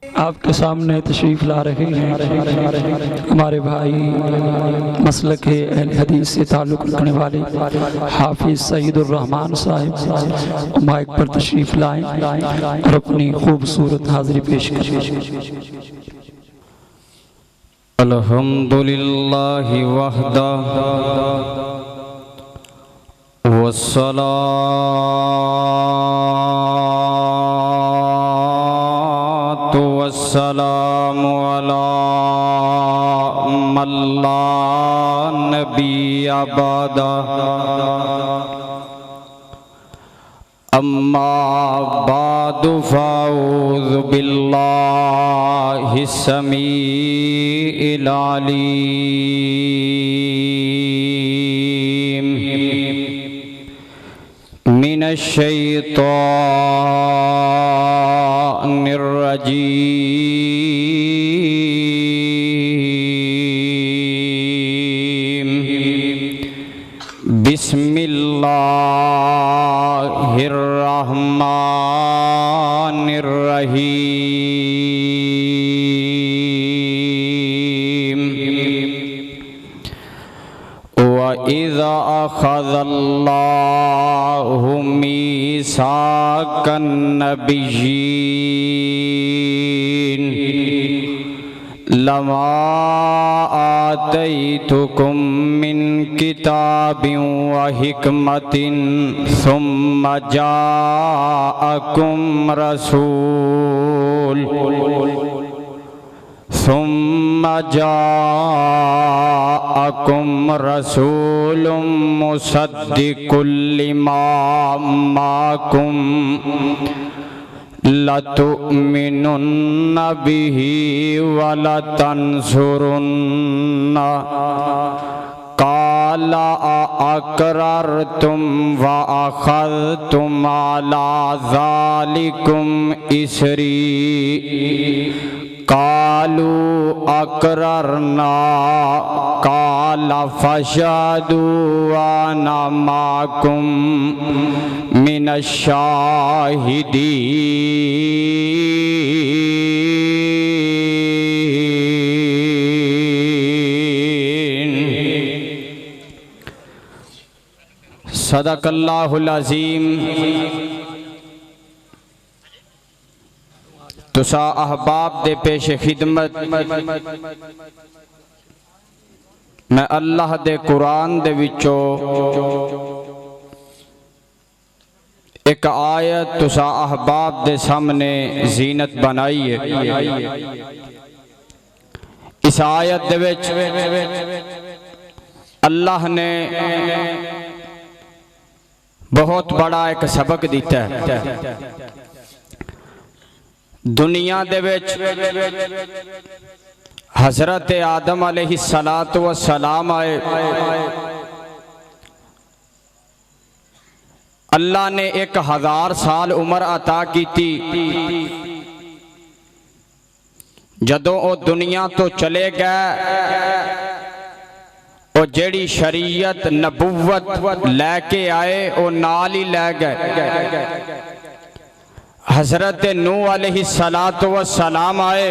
آپ کے سامنے تشریف لا رہے ہیں ہمارے بھائی مسلک اہل حدیث سے تعلق رکھنے والے حافظ سعید الرحمن صاحب مائک پر تشریف لائیں اور اپنی خوبصورت حاضری پیش کریں۔ الحمدللہ وحدہ والسلام علی من لا نبی بعدہ اما بعد فاعوذ باللہ السمیع العلیم من الشیطان الرجیم بسم اللہ الرحمن الرحیم وَإِذَا أَخَذَ اللَّهُ مِيثَاقَ النَّبِيِّينَ لَمَا آتَيْتُكُم مِّن كِتَابٍ وَحِكْمَةٍ ثُمَّ جاءكم رسول مصدق لما معكم لتؤمنن به ولتنصرنه قال أأقررتم وأخذتم على ذلكم إصري قالوا أقررنا قال فاشهدوا وأنا معكم من الشاهدين صدق اللہ العظیم۔ تسا احباب دے پیش خدمت میں اللہ دے قرآن دے وچو ایک آیت تسا احباب دے سامنے زینت بنائی ہے۔ اس آیت دے وچ اللہ نے بہت بڑا ایک سبق دیتا ہے۔ دنیا دے وچ حضرت آدم علیہ السلام آئے، اللہ نے 1000 سال عمر عطا کی تھی۔ جدوں او دنیا تو چلے گئے، او جیڑی شریعت نبوت لے کے آئے او نال ہی لے گئے۔ حضرت نوح علیہ السلام آئے،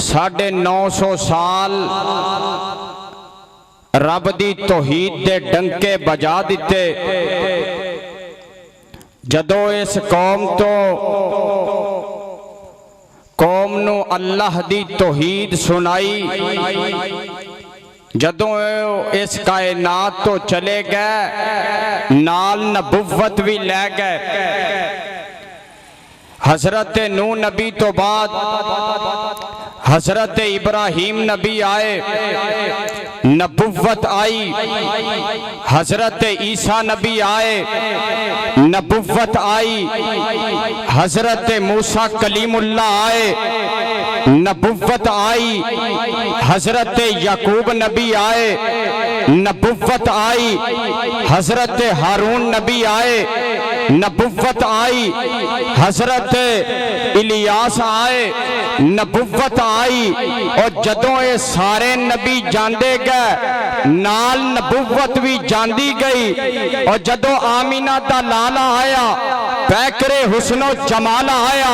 950 سال رب دی توحید دے ڈنکے بجا دیتے۔ جدوں اس قوم نو اللہ دی توحید سنائی، جدوں اس کائنات تو چلے گئے نال نبوت بھی لے گئے۔ حضرت نوح نبی تو بعد حضرت ابراہیم نبی آئے، نبوت آئی۔ حضرت عیسیٰ نبی آئے، نبوت آئی۔ حضرت موسیٰ کلیم اللہ آئے، نبوت آئی۔ حضرت یعقوب نبی آئے، نبوت آئی۔ حضرت ہارون نبی آئے، نبوت آئی۔ حضرت الیاس آئے، نبوت آئی۔ اور جدوں یہ سارے نبی جاندے گئے نال نبوت بھی جاندی گئی۔ اور جدوں آمینہ دا لالا آیا، پیکر حسن و جمال آیا،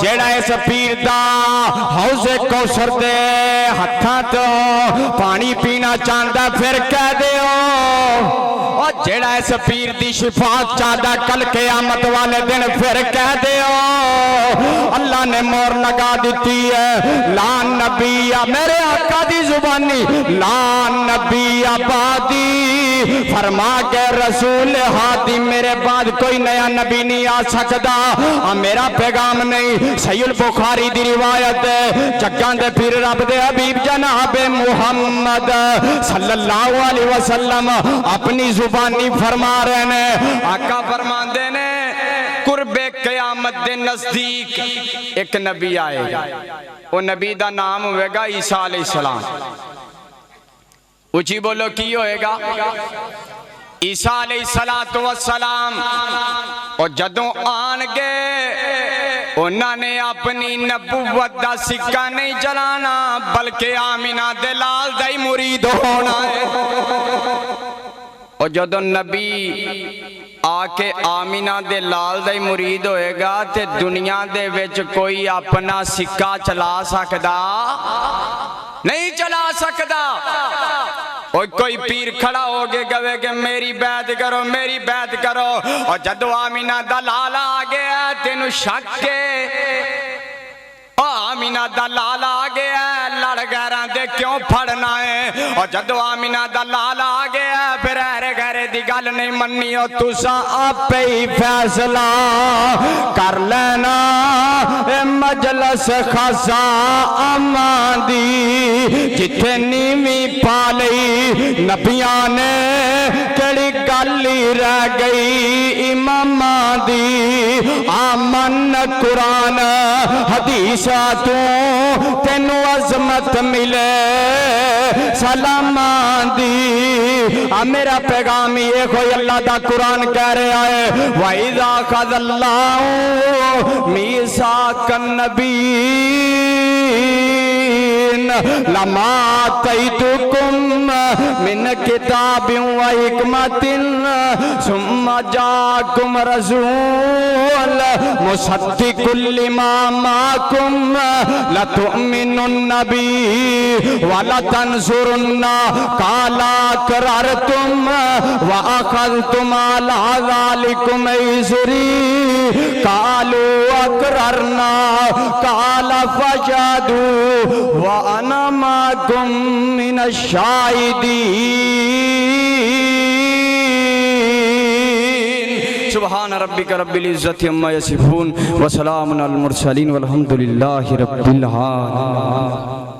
جیڑا اس پیر دا حوض کوثر دے ہتھاں تو پانی پینا چاہندا پھر کہہ دیو اور جیڑا اس پیر دی شفاعت چاہدا کل قیامت والے دن پھر کہہ دیو اللہ نے مور لگا دیتی ہے لا نبی میرے آقا دی زبانی لا نبی آبادی فرما کے رسول ہادی میرے بعد کوئی نیا نبی نہیں آ سکتا میرا پیغام نہیں صحیح البخاری دی روایت ہے جگان دے پھر رب دے حبیب جناب محمد صلی اللہ علیہ وسلم اپنی زبانی فرما رہے ہیں آقا فرما دے نے قرب قیامت دے نزدیک ایک نبی آئے گا وہ نبی دا نام ہوئے گا عیسیٰ علیہ السلام اچھی بولو کی ہوئے گا عیسیٰ علیہ السلام اور جدوں آن گے انہوں نے اپنی نبوت دا سکہ نہیں چلانا بلکہ آمینہ دلال دائی مرید ہونا ہے اور جدوں نبی آکے آمینہ دے لال دائی مرید ہوئے گا تے دنیا دے وچ کوئی اپنا سکہ چلا سکدا نہیں چلا سکدا کوئی پیر کھڑا ہوگے گوے کہ میری بیعت کرو میری بیعت کرو اور جدو آمینہ دا لالا آگیا تینو شک کے آمینہ دا لالا آگیا لڑ گیران دے کیوں پھڑنا ہے اور جدو آمینہ دا لالا آگیا پھر ایرے گیرے دی گل نہیں مننی ہو تُسا آپ ہی فیصلہ کر لینا مجلس خاصا امان دی جتھے نیمی پالی نبیان نے کڑی گلی رہ گئی امام دی آمن قرآن حدیث تو تینو عظمت ملے سلامان دی میرا پیغامی ایک ہوئی اللہ دا قرآن کہہ رہا ہے وَإِذَا خَذَ اللَّهُ مِيثَاقَ النَّبِيِّينَ لَمَا آتَيْتُكُم مِّن كِتَابٍ وَحِكْمَةٍ ثُمَّ جَاءَكُمْ رَسُولٌ مُصَدِّقٌ لِّمَا مَعَكُمْ لَتُؤْمِنُنَّ بِهِ وَلَتَنصُرُنَّهُ قَالَ أَقْرَرْتُمْ وَأَخَذْتُمْ عَلَىٰ ذَلِكُمْ إِصْرِي قَالُوا أَقْرَرْنَا قَالَ فَاشْهَدُوا وَأَنَا مَعَكُمْ مِنَ الشَّاهِدِينَ سبحان ربک رب العزت عما یصفون وسلام علی المرسلین والحمد للہ رب العالمین